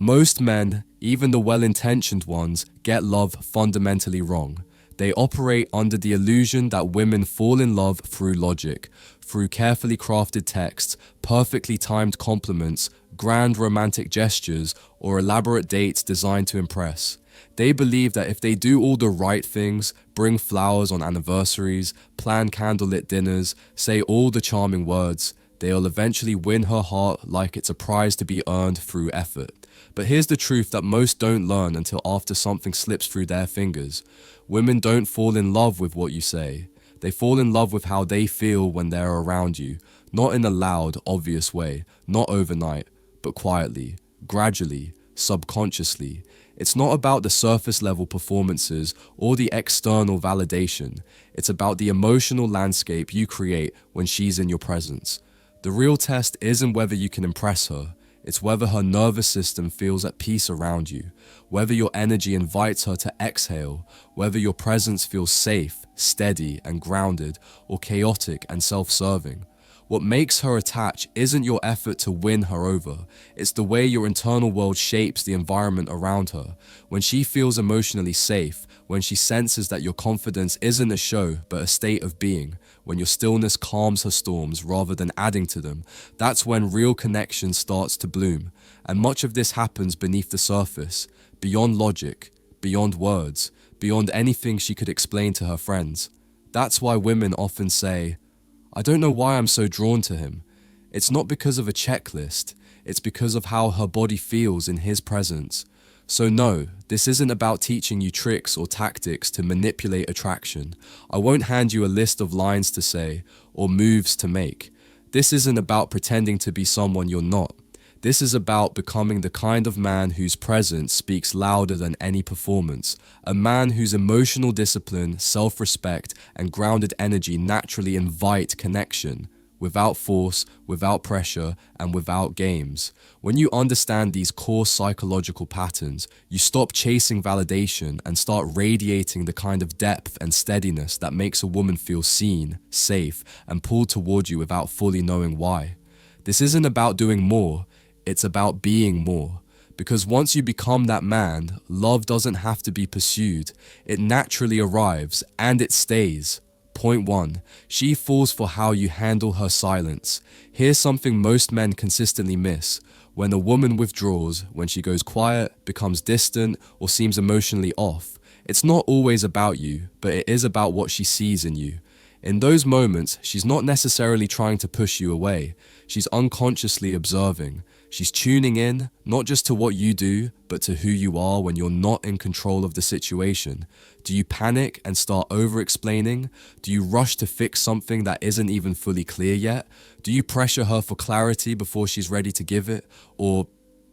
Most men, even the well-intentioned ones, get love fundamentally wrong. They operate under the illusion that women fall in love through logic, through carefully crafted texts, perfectly timed compliments, grand romantic gestures, or elaborate dates designed to impress. They believe that if they do all the right things, bring flowers on anniversaries, plan candlelit dinners, say all the charming words, they'll eventually win her heart like it's a prize to be earned through effort. But here's the truth that most don't learn until after something slips through their fingers. Women don't fall in love with what you say. They fall in love with how they feel when they're around you, not in a loud, obvious way, not overnight, but quietly, gradually, subconsciously. It's not about the surface level performances or the external validation. It's about the emotional landscape you create when she's in your presence. The real test isn't whether you can impress her. It's whether her nervous system feels at peace around you, whether your energy invites her to exhale, whether your presence feels safe, steady, and grounded, or chaotic and self-serving. What makes her attach isn't your effort to win her over, it's the way your internal world shapes the environment around her. When she feels emotionally safe, when she senses that your confidence isn't a show but a state of being, when your stillness calms her storms rather than adding to them, that's when real connection starts to bloom. And much of this happens beneath the surface, beyond logic, beyond words, beyond anything she could explain to her friends. That's why women often say, "I don't know why I'm so drawn to him." It's not because of a checklist, it's because of how her body feels in his presence. So no, this isn't about teaching you tricks or tactics to manipulate attraction. I won't hand you a list of lines to say or moves to make. This isn't about pretending to be someone you're not. This is about becoming the kind of man whose presence speaks louder than any performance, a man whose emotional discipline, self-respect, and grounded energy naturally invite connection, without force, without pressure, and without games. When you understand these core psychological patterns, you stop chasing validation and start radiating the kind of depth and steadiness that makes a woman feel seen, safe, and pulled toward you without fully knowing why. This isn't about doing more, it's about being more. Because once you become that man, love doesn't have to be pursued. It naturally arrives, and it stays. Point 1. She falls for how you handle her silence. Here's something most men consistently miss. When a woman withdraws, when she goes quiet, becomes distant, or seems emotionally off, it's not always about you, but it is about what she sees in you. In those moments, she's not necessarily trying to push you away. She's unconsciously observing. She's tuning in, not just to what you do, but to who you are when you're not in control of the situation. Do you panic and start over-explaining? Do you rush to fix something that isn't even fully clear yet? Do you pressure her for clarity before she's ready to give it? Or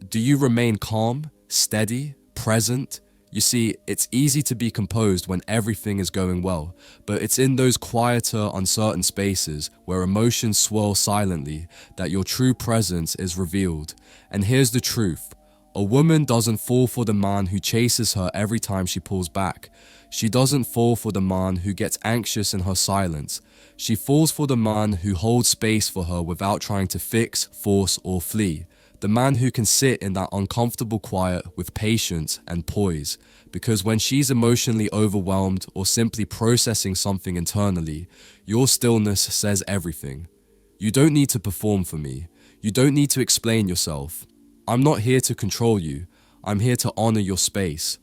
do you remain calm, steady, present? You see, it's easy to be composed when everything is going well, but it's in those quieter, uncertain spaces where emotions swirl silently that your true presence is revealed. And here's the truth. A woman doesn't fall for the man who chases her every time she pulls back. She doesn't fall for the man who gets anxious in her silence. She falls for the man who holds space for her without trying to fix, force, or flee. The man who can sit in that uncomfortable quiet with patience and poise, because when she's emotionally overwhelmed or simply processing something internally, your stillness says everything. You don't need to perform for me. You don't need to explain yourself. I'm not here to control you. I'm here to honor your space.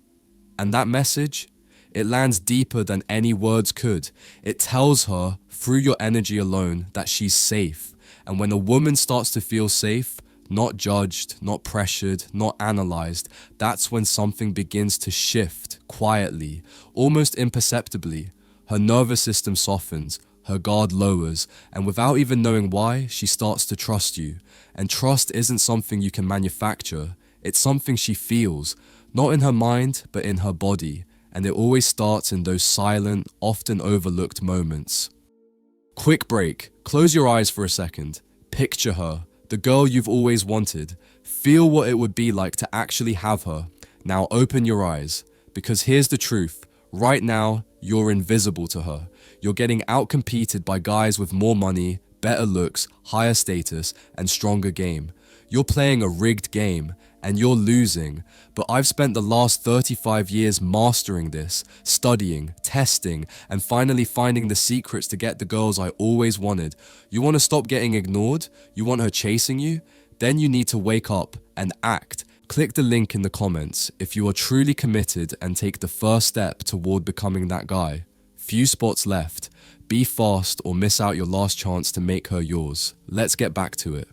And that message, it lands deeper than any words could. It tells her, through your energy alone, that she's safe. And when a woman starts to feel safe, not judged, not pressured, not analyzed, that's when something begins to shift quietly, almost imperceptibly. Her nervous system softens, her guard lowers, and without even knowing why, she starts to trust you. And trust isn't something you can manufacture, it's something she feels, not in her mind, but in her body. And it always starts in those silent, often overlooked moments. Quick break, close your eyes for a second, picture her. The girl you've always wanted. Feel what it would be like to actually have her. Now open your eyes, because here's the truth. Right now, you're invisible to her. You're getting outcompeted by guys with more money, better looks, higher status, and stronger game. You're playing a rigged game, and you're losing. But I've spent the last 35 years mastering this, studying, testing, and finally finding the secrets to get the girls I always wanted. You want to stop getting ignored? You want her chasing you? Then you need to wake up and act. Click the link in the comments if you are truly committed and take the first step toward becoming that guy. Few spots left. Be fast or miss out your last chance to make her yours. Let's get back to it.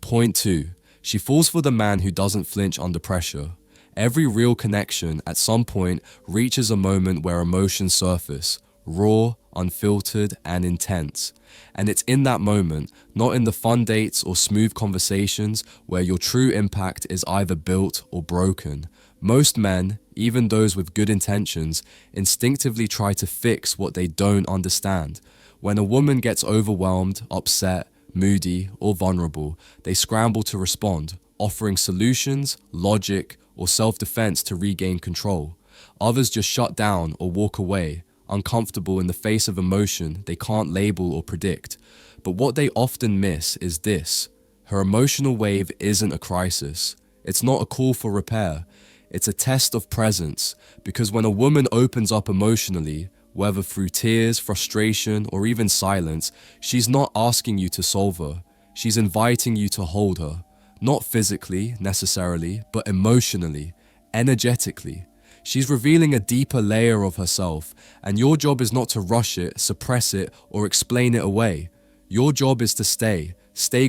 Point 2. She falls for the man who doesn't flinch under pressure. Every real connection at some point reaches a moment where emotions surface, raw, unfiltered, and intense. And it's in that moment, not in the fun dates or smooth conversations, where your true impact is either built or broken. Most men, even those with good intentions, instinctively try to fix what they don't understand. When a woman gets overwhelmed, upset, moody, or vulnerable, they scramble to respond, offering solutions, logic, or self-defense to regain control. Others just shut down or walk away, uncomfortable in the face of emotion they can't label or predict. But what they often miss is this: her emotional wave isn't a crisis. It's not a call for repair. It's a test of presence, because when a woman opens up emotionally, whether through tears, frustration, or even silence, she's not asking you to solve her. She's inviting you to hold her. Not physically, necessarily, but emotionally, energetically. She's revealing a deeper layer of herself, and your job is not to rush it, suppress it, or explain it away. Your job is to stay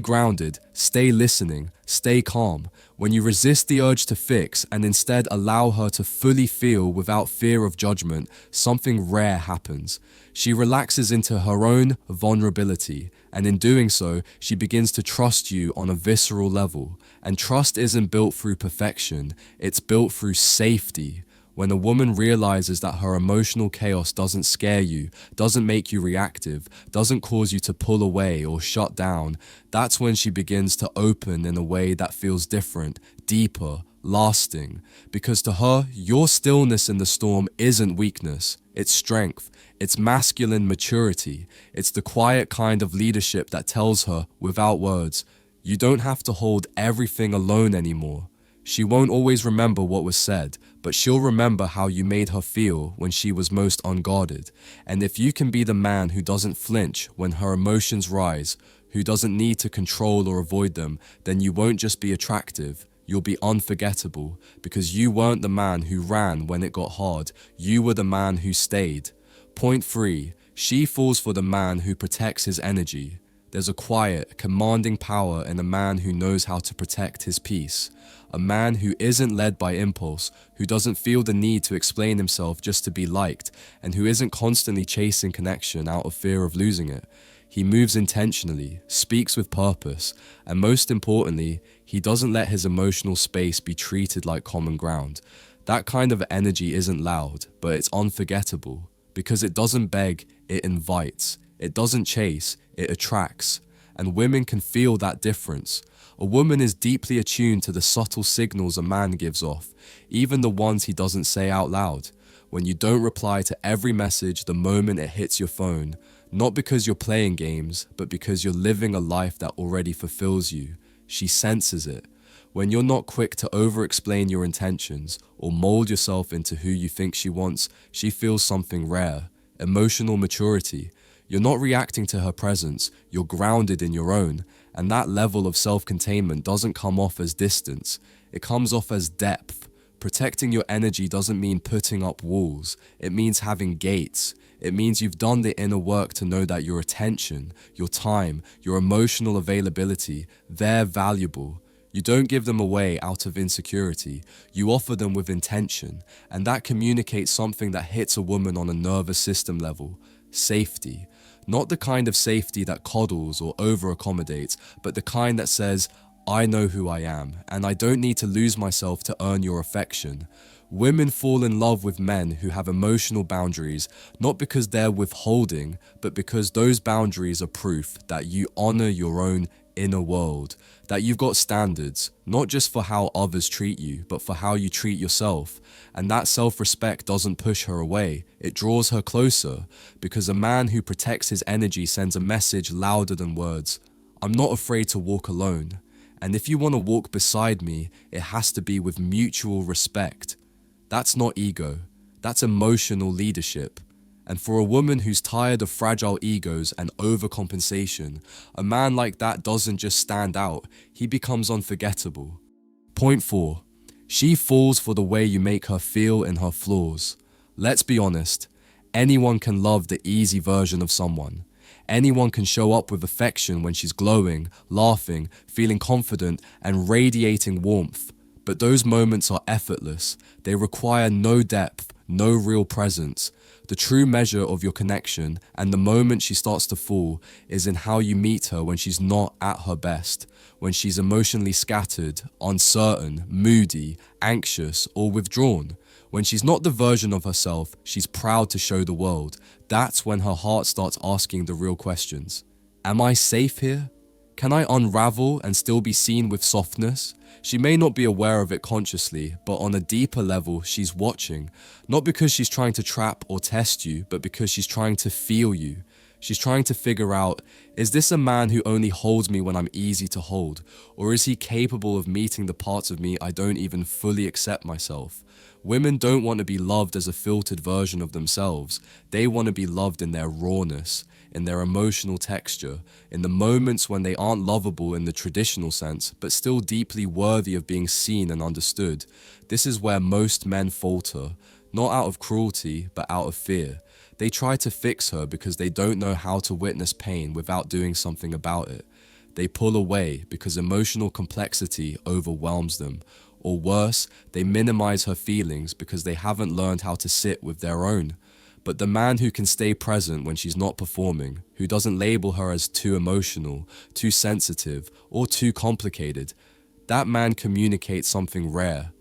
grounded, stay listening, stay calm. When you resist the urge to fix and instead allow her to fully feel without fear of judgment, something rare happens. She relaxes into her own vulnerability, and in doing so, she begins to trust you on a visceral level. And trust isn't built through perfection, it's built through safety. When a woman realizes that her emotional chaos doesn't scare you, doesn't make you reactive, doesn't cause you to pull away or shut down, that's when she begins to open in a way that feels different, deeper, lasting. Because to her, your stillness in the storm isn't weakness, it's strength, it's masculine maturity, it's the quiet kind of leadership that tells her, without words, you don't have to hold everything alone anymore. She won't always remember what was said, but she'll remember how you made her feel when she was most unguarded. And if you can be the man who doesn't flinch when her emotions rise, who doesn't need to control or avoid them, then you won't just be attractive, you'll be unforgettable, because you weren't the man who ran when it got hard, you were the man who stayed. Point 3. She falls for the man who protects his energy. There's a quiet, commanding power in a man who knows how to protect his peace. A man who isn't led by impulse, who doesn't feel the need to explain himself just to be liked, and who isn't constantly chasing connection out of fear of losing it. He moves intentionally, speaks with purpose, and most importantly, he doesn't let his emotional space be treated like common ground. That kind of energy isn't loud, but it's unforgettable, because it doesn't beg, it invites. It doesn't chase, it attracts. And women can feel that difference. A woman is deeply attuned to the subtle signals a man gives off, even the ones he doesn't say out loud. When you don't reply to every message the moment it hits your phone, not because you're playing games, but because you're living a life that already fulfills you, she senses it. When you're not quick to over-explain your intentions or mold yourself into who you think she wants, she feels something rare, emotional maturity. You're not reacting to her presence, you're grounded in your own, and that level of self-containment doesn't come off as distance, it comes off as depth. Protecting your energy doesn't mean putting up walls, it means having gates. It means you've done the inner work to know that your attention, your time, your emotional availability, they're valuable. You don't give them away out of insecurity, you offer them with intention, and that communicates something that hits a woman on a nervous system level: safety. Not the kind of safety that coddles or over-accommodates, but the kind that says, I know who I am, and I don't need to lose myself to earn your affection. Women fall in love with men who have emotional boundaries, not because they're withholding, but because those boundaries are proof that you honor your own inner world, that you've got standards, not just for how others treat you, but for how you treat yourself. And that self-respect doesn't push her away, it draws her closer, because a man who protects his energy sends a message louder than words. I'm not afraid to walk alone. And if you want to walk beside me, it has to be with mutual respect. That's not ego. That's emotional leadership. And for a woman who's tired of fragile egos and overcompensation, a man like that doesn't just stand out, he becomes unforgettable. Point 4. She falls for the way you make her feel in her flaws. Let's be honest, anyone can love the easy version of someone. Anyone can show up with affection when she's glowing, laughing, feeling confident, and radiating warmth. But those moments are effortless. They require no depth, no real presence. The true measure of your connection and the moment she starts to fall is in how you meet her when she's not at her best, when she's emotionally scattered, uncertain, moody, anxious, or withdrawn. When she's not the version of herself she's proud to show the world. That's when her heart starts asking the real questions. Am I safe here? Can I unravel and still be seen with softness? She may not be aware of it consciously, but on a deeper level, she's watching. Not because she's trying to trap or test you, but because she's trying to feel you. She's trying to figure out, is this a man who only holds me when I'm easy to hold? Or is he capable of meeting the parts of me I don't even fully accept myself? Women don't want to be loved as a filtered version of themselves. They want to be loved in their rawness, in their emotional texture, in the moments when they aren't lovable in the traditional sense, but still deeply worthy of being seen and understood. This is where most men falter, not out of cruelty, but out of fear. They try to fix her because they don't know how to witness pain without doing something about it. They pull away because emotional complexity overwhelms them. Or worse, they minimize her feelings because they haven't learned how to sit with their own. But the man who can stay present when she's not performing, who doesn't label her as too emotional, too sensitive, or too complicated, that man communicates something rare.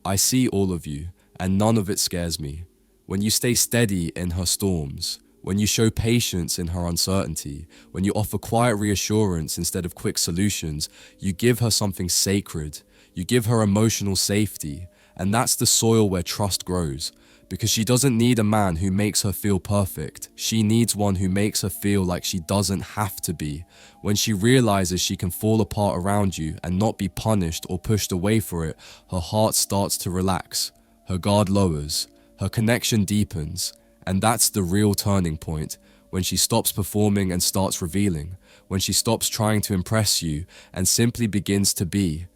I see all of you, and none of it scares me. When you stay steady in her storms, when you show patience in her uncertainty, when you offer quiet reassurance instead of quick solutions, you give her something sacred. You give her emotional safety, and that's the soil where trust grows. Because she doesn't need a man who makes her feel perfect. She needs one who makes her feel like she doesn't have to be. When she realizes she can fall apart around you and not be punished or pushed away for it, her heart starts to relax. Her guard lowers. Her connection deepens. And that's the real turning point. When she stops performing and starts revealing. When she stops trying to impress you and simply begins to be.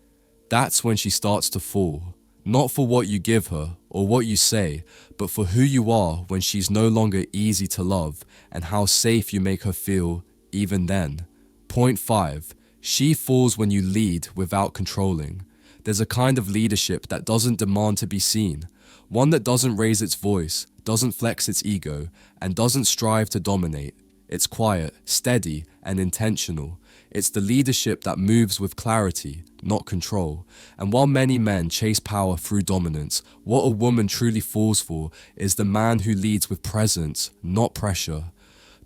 That's when she starts to fall. Not for what you give her or what you say, but for who you are when she's no longer easy to love and how safe you make her feel even then. Point 5. She falls when you lead without controlling. There's a kind of leadership that doesn't demand to be seen. One that doesn't raise its voice, doesn't flex its ego, and doesn't strive to dominate. It's quiet, steady, and intentional. It's the leadership that moves with clarity, not control. And while many men chase power through dominance, what a woman truly falls for is the man who leads with presence, not pressure.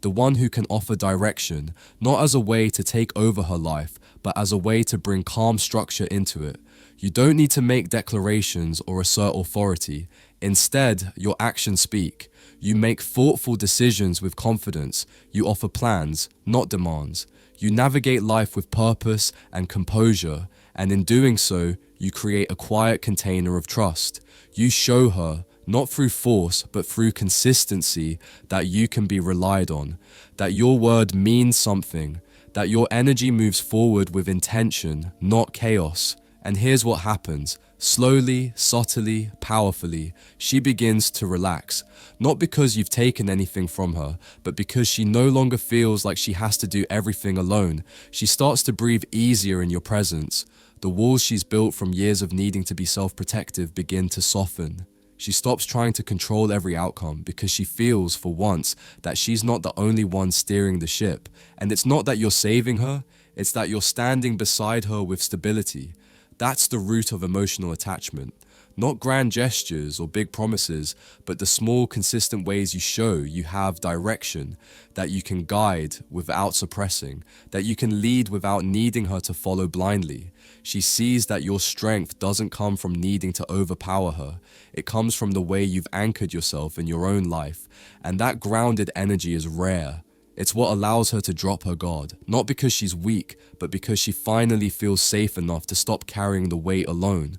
The one who can offer direction, not as a way to take over her life, but as a way to bring calm structure into it. You don't need to make declarations or assert authority. Instead, your actions speak. You make thoughtful decisions with confidence. You offer plans, not demands. You navigate life with purpose and composure, and in doing so, you create a quiet container of trust. You show her, not through force, but through consistency, that you can be relied on, that your word means something, that your energy moves forward with intention, not chaos. And here's what happens. Slowly, subtly, powerfully, she begins to relax. Not because you've taken anything from her, but because she no longer feels like she has to do everything alone. She starts to breathe easier in your presence. The walls she's built from years of needing to be self-protective begin to soften. She stops trying to control every outcome because she feels, for once, that she's not the only one steering the ship. And it's not that you're saving her, it's that you're standing beside her with stability. That's the root of emotional attachment. Not grand gestures or big promises, but the small, consistent ways you show you have direction, that you can guide without suppressing, that you can lead without needing her to follow blindly. She sees that your strength doesn't come from needing to overpower her. It comes from the way you've anchored yourself in your own life, and that grounded energy is rare. It's what allows her to drop her guard, not because she's weak, but because she finally feels safe enough to stop carrying the weight alone.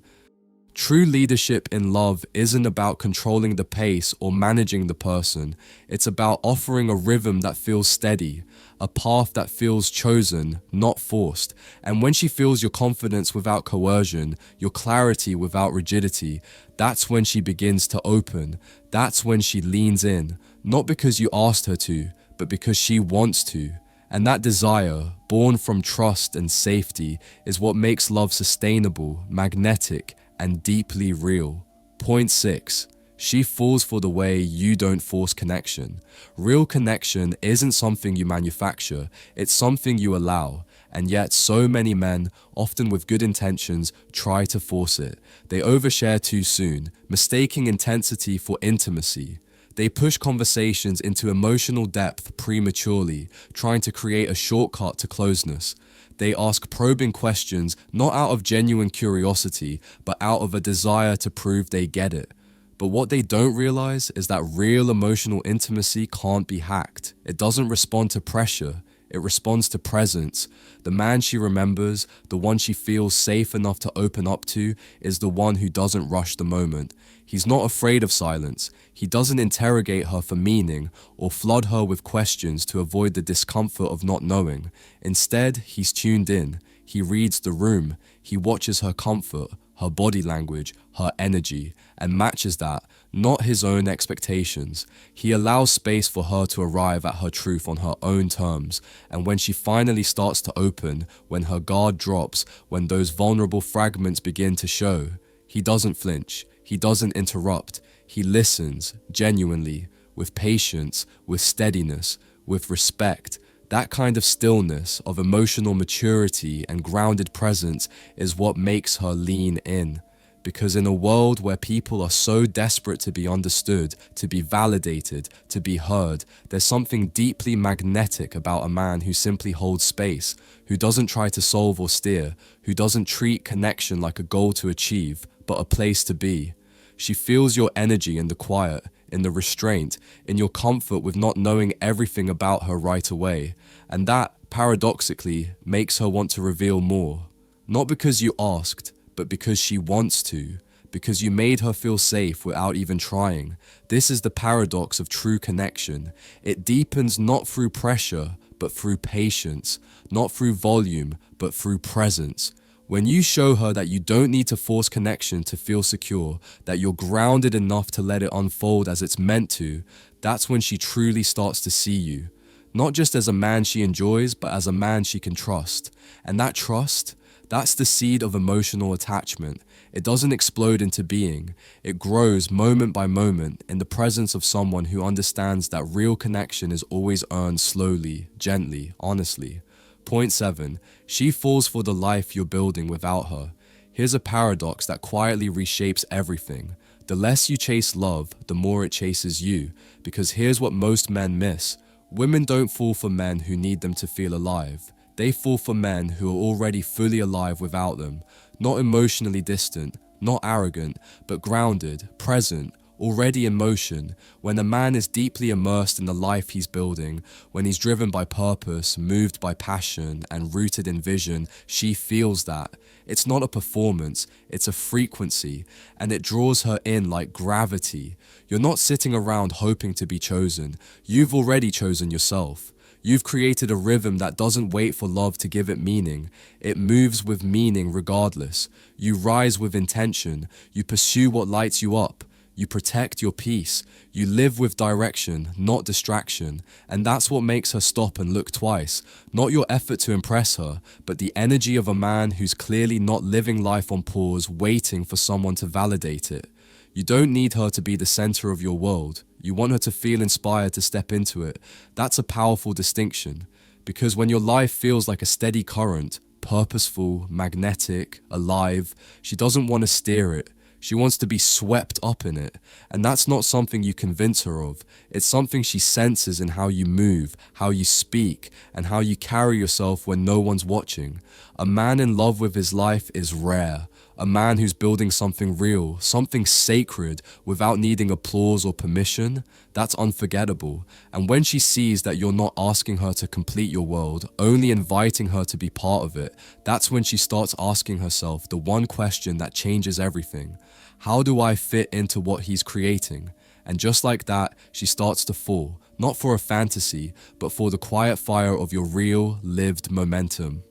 True leadership in love isn't about controlling the pace or managing the person. It's about offering a rhythm that feels steady, a path that feels chosen, not forced. And when she feels your confidence without coercion, your clarity without rigidity, that's when she begins to open. That's when she leans in, not because you asked her to, but because she wants to. And that desire, born from trust and safety, is what makes love sustainable, magnetic, and deeply real. Point 6. She falls for the way you don't force connection. Real connection isn't something you manufacture, it's something you allow. And yet so many men, often with good intentions, try to force it. They overshare too soon, mistaking intensity for intimacy. They push conversations into emotional depth prematurely, trying to create a shortcut to closeness. They ask probing questions not out of genuine curiosity, but out of a desire to prove they get it. But what they don't realize is that real emotional intimacy can't be hacked. It doesn't respond to pressure. It responds to presence. The man she remembers, the one she feels safe enough to open up to, is the one who doesn't rush the moment. He's not afraid of silence. He doesn't interrogate her for meaning or flood her with questions to avoid the discomfort of not knowing. Instead, he's tuned in. He reads the room. He watches her comfort, her body language, her energy, and matches that, not his own expectations. He allows space for her to arrive at her truth on her own terms, and when she finally starts to open, when her guard drops, when those vulnerable fragments begin to show, he doesn't flinch, he doesn't interrupt, he listens, genuinely, with patience, with steadiness, with respect. That kind of stillness, of emotional maturity and grounded presence is what makes her lean in. Because in a world where people are so desperate to be understood, to be validated, to be heard, there's something deeply magnetic about a man who simply holds space, who doesn't try to solve or steer, who doesn't treat connection like a goal to achieve, but a place to be. She feels your energy in the quiet, in the restraint, in your comfort with not knowing everything about her right away, and that, paradoxically, makes her want to reveal more. Not because you asked, but because she wants to, because you made her feel safe without even trying. This is the paradox of true connection. It deepens not through pressure, but through patience, not through volume, but through presence. When you show her that you don't need to force connection to feel secure, that you're grounded enough to let it unfold as it's meant to, that's when she truly starts to see you. Not just as a man she enjoys, but as a man she can trust. And that trust, that's the seed of emotional attachment. It doesn't explode into being. It grows moment by moment in the presence of someone who understands that real connection is always earned slowly, gently, honestly. Point 7. She falls for the life you're building without her. Here's a paradox that quietly reshapes everything. The less you chase love, the more it chases you. Because here's what most men miss. Women don't fall for men who need them to feel alive. They fall for men who are already fully alive without them. Not emotionally distant, not arrogant, but grounded, present, already in motion. When a man is deeply immersed in the life he's building, when he's driven by purpose, moved by passion, and rooted in vision, she feels that. It's not a performance, it's a frequency, and it draws her in like gravity. You're not sitting around hoping to be chosen. You've already chosen yourself. You've created a rhythm that doesn't wait for love to give it meaning. It moves with meaning regardless. You rise with intention. You pursue what lights you up. You protect your peace. You live with direction, not distraction. And that's what makes her stop and look twice. Not your effort to impress her, but the energy of a man who's clearly not living life on pause, waiting for someone to validate it. You don't need her to be the center of your world. You want her to feel inspired to step into it. That's a powerful distinction. Because when your life feels like a steady current, purposeful, magnetic, alive, she doesn't want to steer it. She wants to be swept up in it. And that's not something you convince her of. It's something she senses in how you move, how you speak, and how you carry yourself when no one's watching. A man in love with his life is rare. a man who's building something real, something sacred without needing applause or permission, that's unforgettable. And when she sees that you're not asking her to complete your world, only inviting her to be part of it, that's when she starts asking herself the one question that changes everything. How do I fit into what he's creating? And just like that, she starts to fall, not for a fantasy, but for the quiet fire of your real, lived momentum.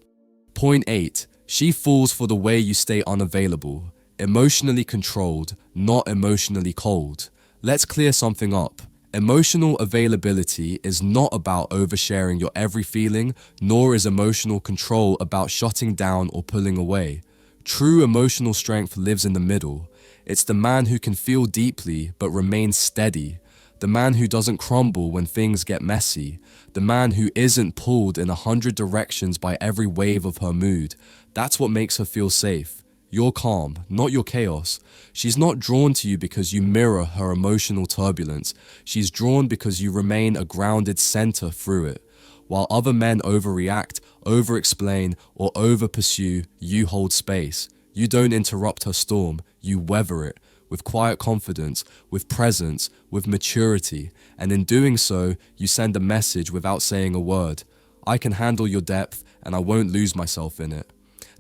Point 8. She falls for the way you stay unavailable, emotionally controlled, not emotionally cold. Let's clear something up. Emotional availability is not about oversharing your every feeling, nor is emotional control about shutting down or pulling away. True emotional strength lives in the middle. It's the man who can feel deeply but remain steady. The man who doesn't crumble when things get messy. The man who isn't pulled in 100 directions by every wave of her mood. That's what makes her feel safe. You're calm, not your chaos. She's not drawn to you because you mirror her emotional turbulence. She's drawn because you remain a grounded center through it. While other men overreact, over-explain, or over-pursue, you hold space. You don't interrupt her storm, you weather it. With quiet confidence, with presence, with maturity, and in doing so, you send a message without saying a word. I can handle your depth, and I won't lose myself in it.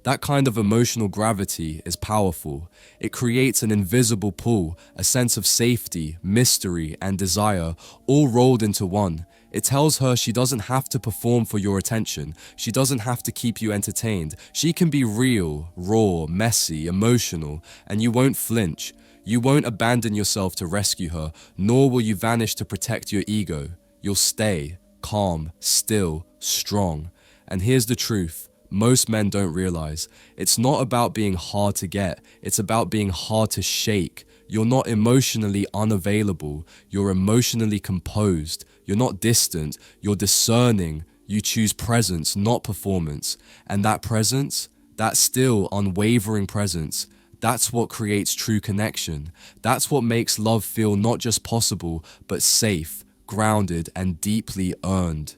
That kind of emotional gravity is powerful. It creates an invisible pull, a sense of safety, mystery, and desire, all rolled into one. It tells her she doesn't have to perform for your attention. She doesn't have to keep you entertained. She can be real, raw, messy, emotional, and you won't flinch. You won't abandon yourself to rescue her, nor will you vanish to protect your ego. You'll stay, calm, still, strong. And here's the truth. Most men don't realize. It's not about being hard to get. It's about being hard to shake. You're not emotionally unavailable. You're emotionally composed. You're not distant. You're discerning. You choose presence, not performance. And that presence, that still unwavering presence, that's what creates true connection. That's what makes love feel not just possible, but safe, grounded, and deeply earned.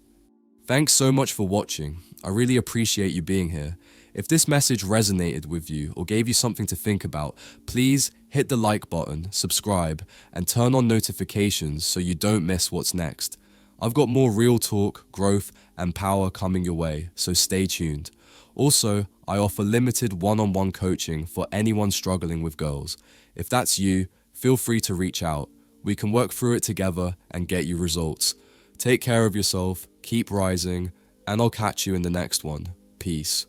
Thanks so much for watching. I really appreciate you being here. If this message resonated with you or gave you something to think about, please hit the like button, subscribe, and turn on notifications so you don't miss what's next. I've got more real talk, growth, and power coming your way, so stay tuned. Also, I offer limited one-on-one coaching for anyone struggling with girls. If that's you, feel free to reach out. We can work through it together and get you results. Take care of yourself, keep rising, and I'll catch you in the next one. Peace.